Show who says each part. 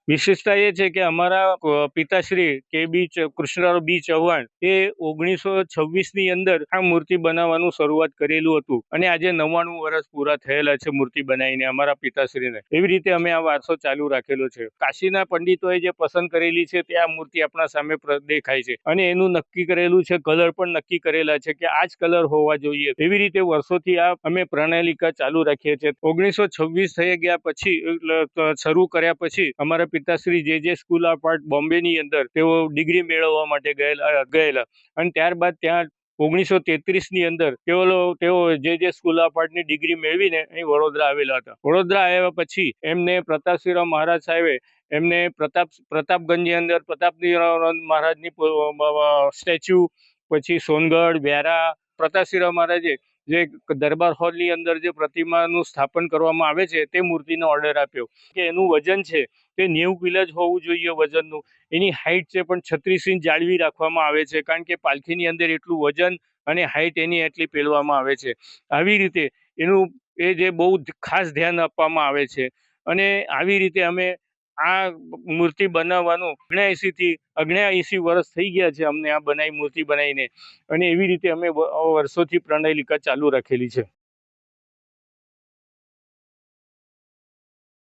Speaker 1: વિશેષતા એ છે કે અમારા પિતાશ્રી કૃષ્ણરાવ બી ચૌહાણ એ 1926ની અંદર આ મૂર્તિ બનાવવાનું શરૂઆત કરેલું હતું અને આજે 99 વર્ષ પૂરા થયેલા છે મૂર્તિ બનાવીને અમારા પિતાશ્રીને. એવી રીતે અમે આ વારસો ચાલુ રાખેલો છે. કાશીના પંડિતોએ જે પસંદ કરેલી છે તે આ મૂર્તિ આપણા સામે દેખાય છે અને એનું નક્કી કરેલું છે, કલર પણ નક્કી કરેલા છે કે આ જ કલર હોવા જોઈએ. એવી રીતે વર્ષોથી આ અમે પ્રણાલિકા ચાલુ રાખીએ છીએ. 1926 થઈ ગયા પછી શરૂ કર્યા પછી અમારા પિતાશ્રી જે સ્કૂલ ઓફ આર્ટ બોમ્બેની અંદર તેઓ ડિગ્રી મેળવવા માટે ગયેલા અને ત્યારબાદ ત્યાં 1933ની અંદર તેઓ જે સ્કૂલ ઓફ આર્ટની ડિગ્રી મેળવીને અહીં વડોદરા આવેલા હતા. વડોદરા આવ્યા પછી એમને પ્રતાપસિંહરાવ મહારાજ સાહેબે એમને પ્રતાપગંજની અંદર પ્રતાપસિંહરાવ મહારાજની સ્ટેચ્યુ, પછી સોનગઢ, વ્યારા, પ્રતાપસિંહરાવ મહારાજે જે દરબાર હોલની અંદર જે પ્રતિમાનું સ્થાપન કરવામાં આવે છે તે મૂર્તિનો ઓર્ડર આપ્યો કે એનું વજન છે તે 90 કિલો જ હોવું જોઈએ વજનનું. એની હાઇટ છે પણ 36 ઇંચ જાળવી રાખવામાં આવે છે કારણ કે પાલખીની અંદર એટલું વજન અને હાઇટ એની એટલી પેલવામાં આવે છે. આવી રીતે એનું જે બહુ ખાસ ધ્યાન આપવામાં આવે છે અને આવી રીતે અમે આ મૂર્તિ બનાવવાનું 79 વર્ષ થઈ ગયા છે અમને આ મૂર્તિ બનાવીને અને એવી રીતે અમે વર્ષોથી પ્રણાલિકા ચાલુ રાખેલી છે.